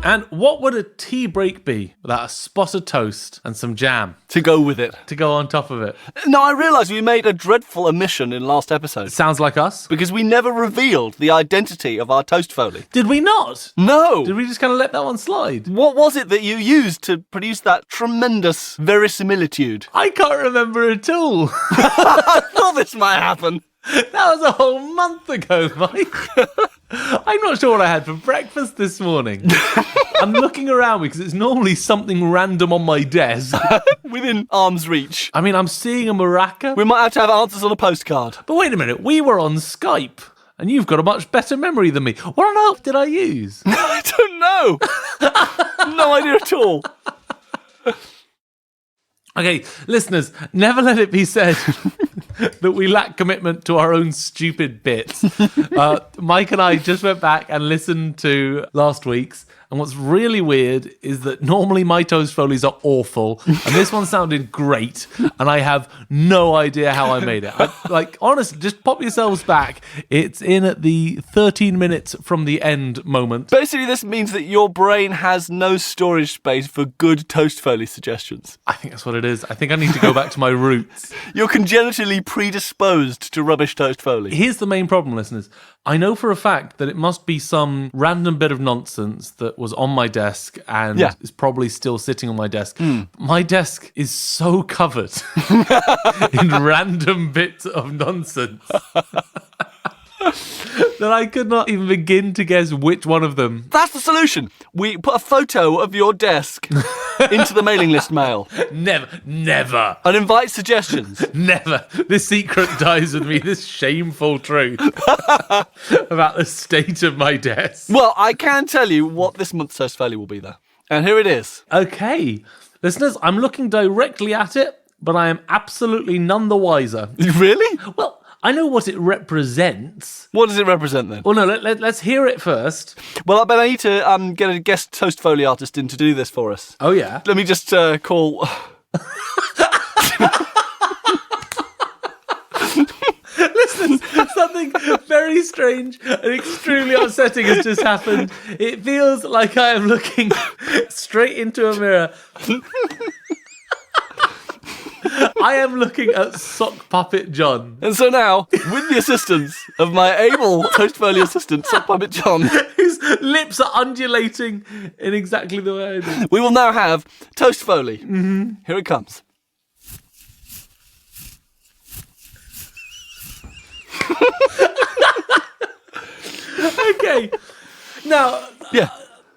And what would a tea break be without a spot of toast and some jam? To go with it. To go on top of it. No, I realised we made a dreadful omission in last episode. Sounds like us. Because we never revealed the identity of our toast foley. Did we not? No. Did we just kind of let that one slide? What was it that you used to produce that tremendous verisimilitude? I can't remember at all. I thought this might happen. That was a whole month ago, Mike. I'm not sure what I had for breakfast this morning. I'm looking around because it's normally something random on my desk. Within arm's reach. I mean, I'm seeing a maraca. We might have answers on a postcard. But wait a minute, we were on Skype. And you've got a much better memory than me. What on earth did I use? I don't know. No idea at all. Okay, listeners, never let it be said that we lack commitment to our own stupid bits. Mike and I just went back and listened to last week's, and what's really weird is that normally my toast folies are awful, and this one sounded great, and I have no idea how I made it. Honestly, just pop yourselves back. It's in at the 13 minutes from the end moment. Basically, this means that your brain has no storage space for good toast foley suggestions. I think that's what it is. I think I need to go back to my roots. You're congenitally predisposed to rubbish toast foley. Here's the main problem, listeners. I know for a fact that it must be some random bit of nonsense that was on my desk and is probably still sitting on my desk. My desk is so covered in random bits of nonsense that I could not even begin to guess which one of them. That's the solution. We put a photo of your desk into the mailing list mail. Never. And invite suggestions. Never. This secret dies with me, this shameful truth about the state of my desk. Well, I can tell you what this month's toast foley will be, though. And here it is. Okay. Listeners, I'm looking directly at it, but I am absolutely none the wiser. Really? Well, I know what it represents. What does it represent, then? Well, no, let's hear it first. Well, I need to get a guest toast foley artist in to do this for us. Oh, yeah? Let me just call... Listen, something very strange and extremely upsetting has just happened. It feels like I am looking straight into a mirror. I am looking at Sock Puppet John. And so now, with the assistance of my able toast foley assistant, Sock Puppet John, whose lips are undulating in exactly the way I do, we will now have toast foley. Here it comes. Okay. Now,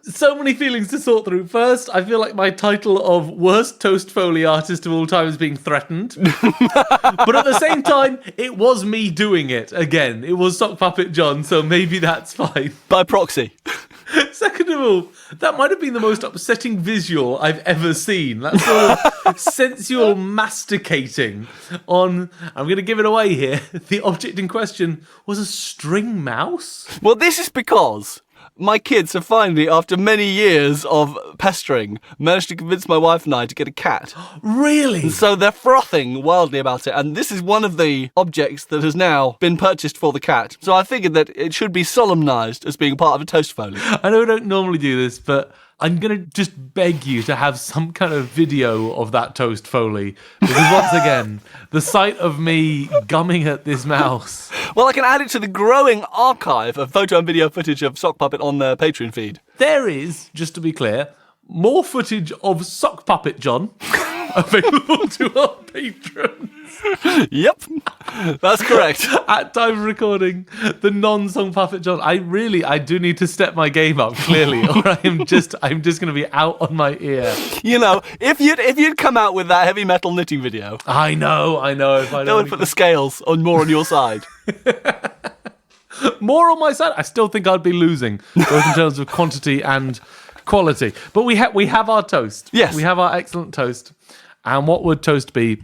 so many feelings to sort through. First, I feel like my title of worst toast foley artist of all time is being threatened. But at the same time, it was me doing it again. It was Sock Puppet John, so maybe that's fine. By proxy. Second of all, that might have been the most upsetting visual I've ever seen. That sort of sensual masticating on, I'm going to give it away here, the object in question was a string mouse. Well, this is because my kids have finally, after many years of pestering, managed to convince my wife and I to get a cat. Really? And so they're frothing wildly about it. And this is one of the objects that has now been purchased for the cat. So I figured that it should be solemnised as being part of a toast foley. I know I don't normally do this, but I'm going to just beg you to have some kind of video of that toast foley. Because once again, the sight of me gumming at this mouse. Well, I can add it to the growing archive of photo and video footage of Sock Puppet on their Patreon feed. There is, just to be clear, more footage of Sock Puppet John available to our patrons. Yep, that's correct. At time of recording, the non-Song Puppet John. I do need to step my game up, clearly, or I'm just going to be out on my ear. You know, if you'd come out with that heavy metal knitting video, I know. If I that would put the scales more on your side. More on my side, I still think I'd be losing, both in terms of quantity and quality. But we have our toast. Yes, we have our excellent toast. And what would toast be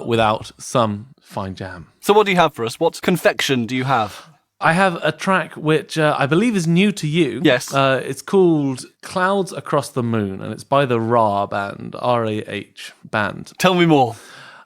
without some fine jam? So what do you have for us? What confection do you have? I have a track which I believe is new to you. Yes. It's called Clouds Across the Moon, and it's by the RAH band, R-A-H band. Tell me more.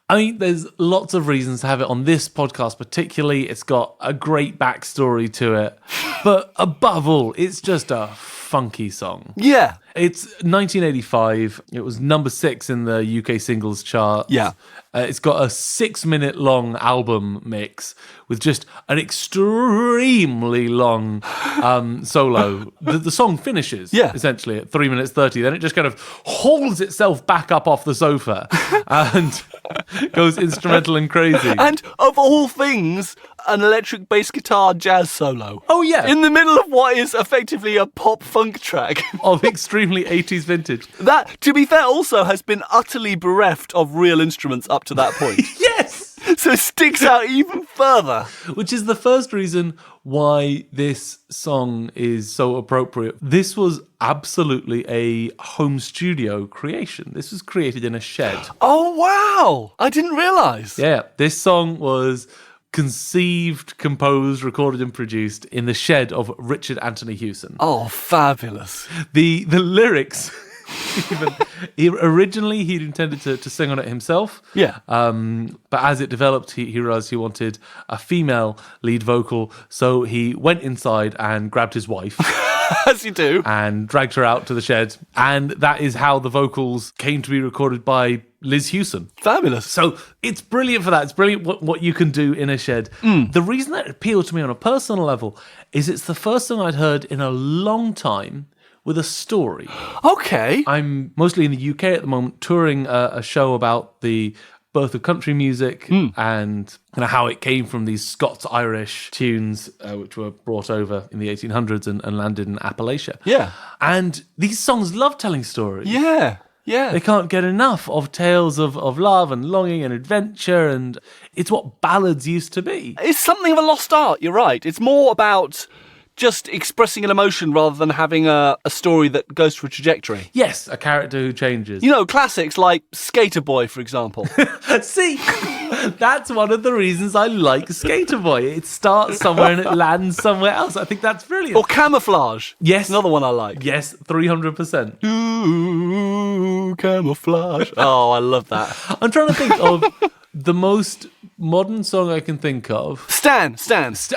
I mean, there's lots of reasons to have it on this podcast particularly. It's got a great backstory to it. But above all, it's just a funky song. Yeah. It's 1985. It was number 6 in the UK singles chart. Yeah. It's got a 6-minute long album mix with just an extremely long solo. The song finishes essentially at 3 minutes 30. Then it just kind of hauls itself back up off the sofa and goes instrumental and crazy. And of all things, an electric bass guitar jazz solo. Oh, yeah. In the middle of what is effectively a pop funk track. Of extremely 80s vintage. That, to be fair, also has been utterly bereft of real instruments up to that point. Yes! So it sticks out even further. Which is the first reason why this song is so appropriate. This was absolutely a home studio creation. This was created in a shed. Oh, wow! I didn't realise. Yeah, this song was conceived, composed, recorded and produced in the shed of Richard Anthony Hewson. Oh, fabulous. The lyrics... Originally, he'd intended to sing on it himself. Yeah. But as it developed, he realised he wanted a female lead vocal, so he went inside and grabbed his wife. As you do. And dragged her out to the shed. And that is how the vocals came to be recorded by Liz Hewson. Fabulous. So it's brilliant for that. It's brilliant what you can do in a shed. The reason that appealed to me on a personal level is it's the first song I'd heard in a long time with a story. Okay. I'm mostly in the UK at the moment, touring a show about the birth of country music and how it came from these Scots-Irish tunes which were brought over in the 1800s and landed in Appalachia. Yeah. And these songs love telling stories. Yeah. Yeah. They can't get enough of tales of love and longing and adventure, and it's what ballads used to be. It's something of a lost art, you're right. It's more about just expressing an emotion rather than having a story that goes through a trajectory. Yes, a character who changes. You know, classics like Skater Boy, for example. See, that's one of the reasons I like Skater Boy. It starts somewhere and it lands somewhere else. I think that's brilliant. Or Camouflage. Yes. Another one I like. Yes, 300%. Ooh, Camouflage. Oh, I love that. I'm trying to think of the most modern song I can think of. Stan.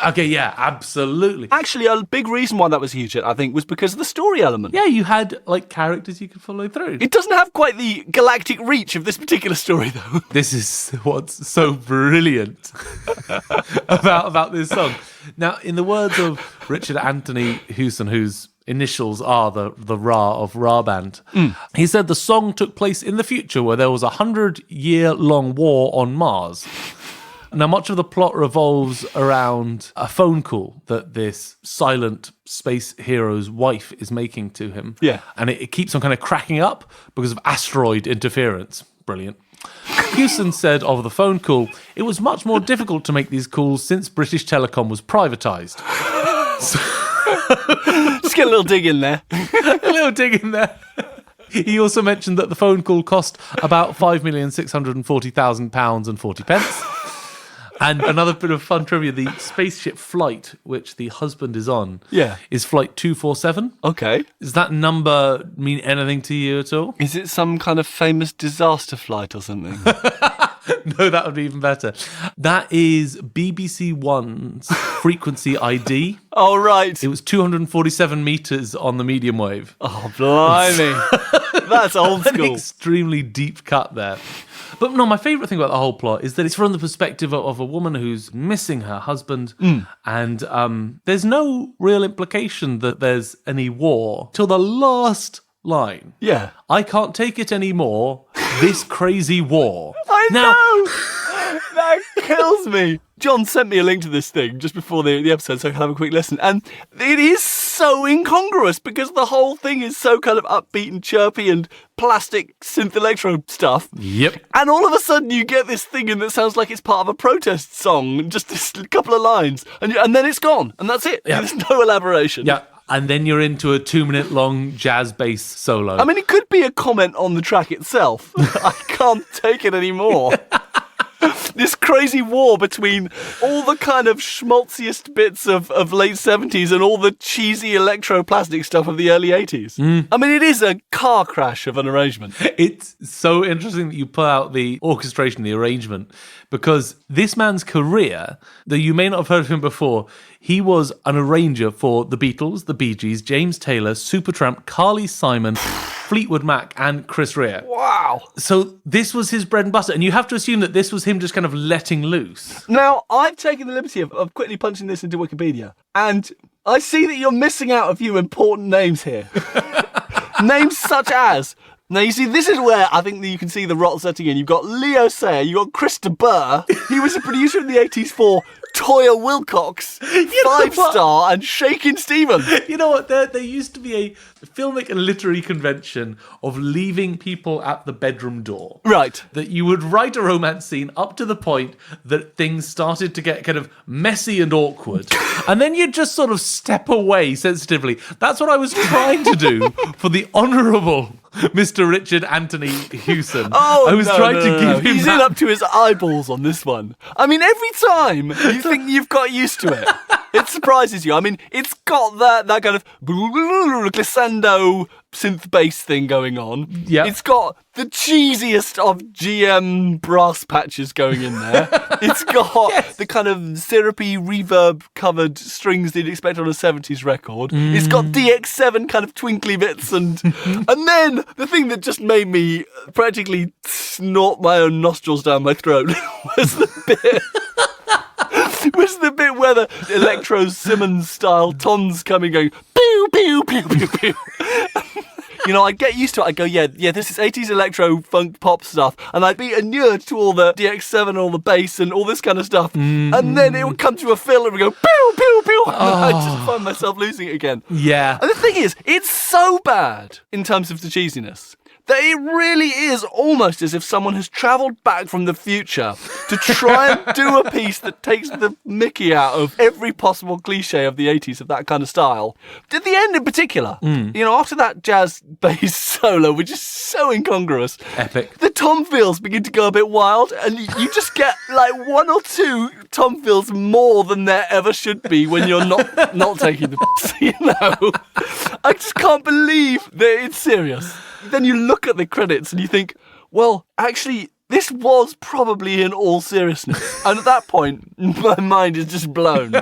Okay, yeah, absolutely. Actually, a big reason why that was a huge hit, I think, was because of the story element. Yeah, you had, characters you could follow through. It doesn't have quite the galactic reach of this particular story, though. This is what's so brilliant about this song. Now, in the words of Richard Anthony Hewson, whose initials are the RAH of RAH band, he said the song took place in the future where there was a 100-year-long war on Mars. Now, much of the plot revolves around a phone call that this silent space hero's wife is making to him. Yeah. And it keeps on kind of cracking up because of asteroid interference. Brilliant. Hewson said of the phone call, it was much more difficult to make these calls since British Telecom was privatised. Just get a little dig in there. A little dig in there. He also mentioned that the phone call cost about £5,640,000 and 40 pence. And another bit of fun trivia, the spaceship flight, which the husband is on, is flight 247. Okay. Does that number mean anything to you at all? Is it some kind of famous disaster flight or something? No, that would be even better. That is BBC One's frequency ID. Oh, right. It was 247 metres on the medium wave. Oh, blimey. That's old school. An extremely deep cut there. But no, my favourite thing about the whole plot is that it's from the perspective of a woman who's missing her husband, and there's no real implication that there's any war till the last line. Yeah. I can't take it anymore. This crazy war. I know! That kills me. John sent me a link to this thing just before the episode so I can have a quick listen. And it is so incongruous because the whole thing is so kind of upbeat and chirpy and plastic synth electro stuff. Yep. And all of a sudden you get this thing in that sounds like it's part of a protest song, just this couple of lines, and then it's gone, and that's it. Yeah. There's no elaboration. Yeah. And then you're into a 2-minute long jazz bass solo. I mean, it could be a comment on the track itself. I can't take it anymore. This crazy war between all the kind of schmaltziest bits of late 70s and all the cheesy electro-plastic stuff of the early 80s. I mean, it is a car crash of an arrangement. It's so interesting that you pull out the orchestration, the arrangement, because this man's career, though you may not have heard of him before, he was an arranger for the Beatles, the Bee Gees, James Taylor, Supertramp, Carly Simon, Fleetwood Mac, and Chris Rea. Wow. So this was his bread and butter, and you have to assume that this was him just kind of letting loose. Now, I've taken the liberty of quickly punching this into Wikipedia, and I see that you're missing out a few important names here. Names such as... Now, you see, this is where I think that you can see the rot setting in. You've got Leo Sayer, you've got Chris de Burgh. He was a producer in the 80s for Toyah Wilcox, Five Star, and Shakin' Stevens. You know what? There used to be a filmic and literary convention of leaving people at the bedroom door. Right. That you would write a romance scene up to the point that things started to get kind of messy and awkward. And then you'd just sort of step away sensitively. That's what I was trying to do for the Honourable Mr. Richard Anthony Hewson. I was trying to give him He's in up to his eyeballs on this one. I mean, every time you think you've got used to it, it surprises you. I mean, it's got that kind of glissando synth bass thing going on. Yeah. It's got the cheesiest of GM brass patches going in there. It's got the kind of syrupy reverb-covered strings that you'd expect on a 70s record. It's got DX7 kind of twinkly bits, and then the thing that just made me practically snort my own nostrils down my throat was the bit where the Electro Simmons style toms coming going pew pew pew pew pew. You know, I'd get used to it. I'd go, yeah, this is 80s electro funk pop stuff. And I'd be inured to all the DX7 and all the bass and all this kind of stuff. And then it would come to a fill and we'd go, pew, pew, pew. And I'd just find myself losing it again. Yeah. And the thing is, it's so bad in terms of the cheesiness that it really is almost as if someone has travelled back from the future to try and do a piece that takes the mickey out of every possible cliche of the 80s of that kind of style. At the end in particular, you know, after that jazz bass solo, which is so incongruous, Epic. the tom fills begin to go a bit wild, and you just get like one or two tom fills more than there ever should be when you're not taking the piss, you know. I just can't believe that it's serious. Then you look at the credits and you think, well, actually, this was probably in all seriousness. And at that point, my mind is just blown.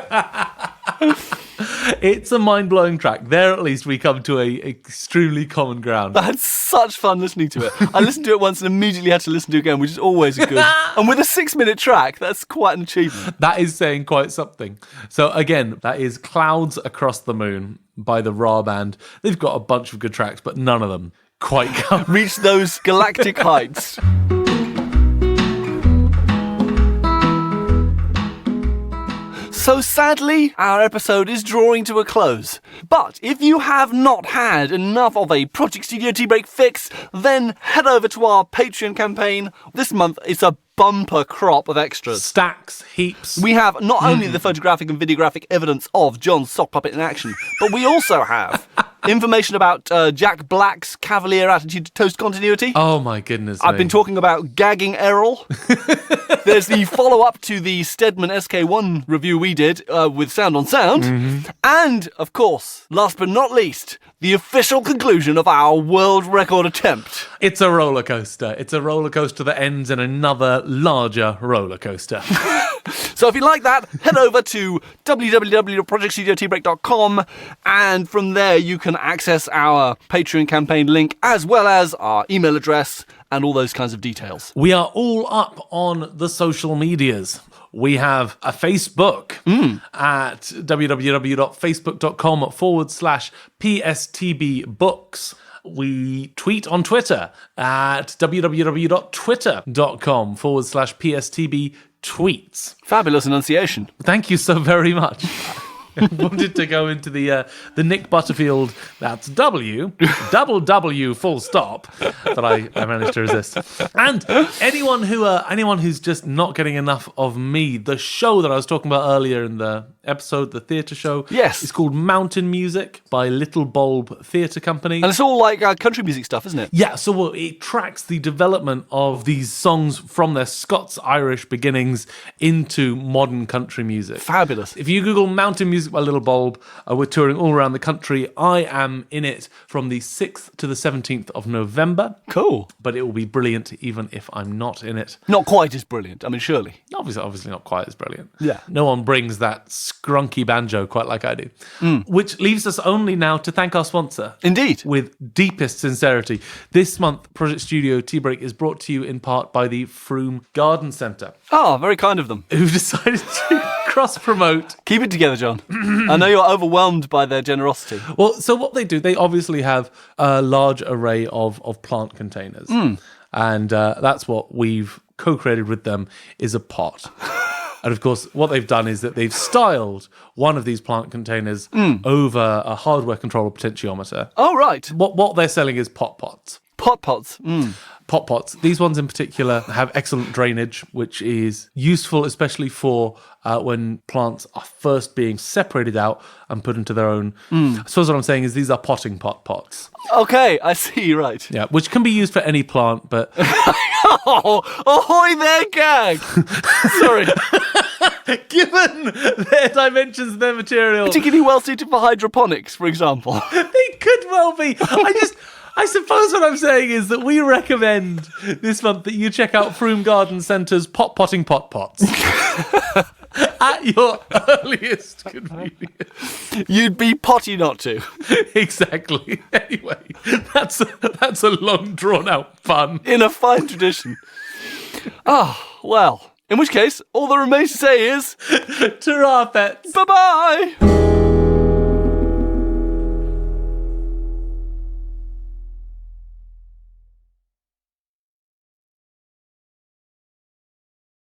It's a mind-blowing track. There, at least, we come to a extremely common ground. I had such fun listening to it. I listened to it once and immediately had to listen to it again, which is always a good. And with a 6-minute track, that's quite an achievement. That is saying quite something. So again, that is Clouds Across the Moon by the Ra Band. They've got a bunch of good tracks, but none of them quite come. Reach those galactic heights. So sadly, our episode is drawing to a close. But if you have not had enough of a Project Studio Tea Break fix, then head over to our Patreon campaign. This month it's a bumper crop of extras. Stacks, heaps. We have not only the photographic and videographic evidence of John's sock puppet in action, but we also have information about Jack Black's cavalier attitude to toast continuity. Oh my goodness. I've been talking about gagging Errol. There's the follow-up to the Steadman SK1 review we did with Sound on Sound. And, of course, last but not least, the official conclusion of our world record attempt. It's a roller coaster. It's a roller coaster that ends in another larger roller coaster. So if you like that, head over to www.projectstudioteabreak.com, and from there you can access our Patreon campaign link as well as our email address and all those kinds of details. We are all up on the social medias. We have a Facebook at www.facebook.com/PSTB books. We tweet on Twitter at www.twitter.com/PSTB tweets. Fabulous enunciation. Thank you so very much. I wanted to go into the Nick Butterfield, that's W, full stop, but I managed to resist. And anyone who's just not getting enough of me, the show that I was talking about earlier in the episode, the theatre show, yes, it's called Mountain Music by Little Bulb Theatre Company. And it's all like country music stuff, isn't it? Yeah, so it tracks the development of these songs from their Scots-Irish beginnings into modern country music. Fabulous. If you Google Mountain Music by Little Bulb, we're touring all around the country. I am in it from the 6th to the 17th of November. Cool. But it will be brilliant even if I'm not in it. Not quite as brilliant, I mean, surely. Obviously not quite as brilliant. Yeah. No one brings that scrunky banjo quite like I do. Which leaves us only now to thank our sponsor. Indeed. With deepest sincerity. This month, Project Studio Tea Break is brought to you in part by the Froome Garden Centre. Oh, very kind of them. Who've decided to cross-promote. Keep it together, John. I know you're overwhelmed by their generosity. Well, so what they do, they obviously have a large array of plant containers. And that's what we've co-created with them, is a pot. And of course, what they've done is that they've styled one of these plant containers over a hardware controller potentiometer. Oh, right. What they're selling is pots. Pots. Pots. These ones in particular have excellent drainage, which is useful, especially for when plants are first being separated out and put into their own. I suppose what I'm saying is these are potting pots. Okay, I see, right. Yeah, which can be used for any plant, but... Oh, ahoy there, gag! Sorry. Given their dimensions and their material... Particularly well suited for hydroponics, for example. They could well be. I suppose what I'm saying is that we recommend this month that you check out Froome Garden Centre's potting pots. At your earliest convenience. You'd be potty not to. Exactly. Anyway, that's a long drawn out pun. In a fine tradition. Well, in which case, all that remains to say is... Ta-ra, pets. Bye-bye!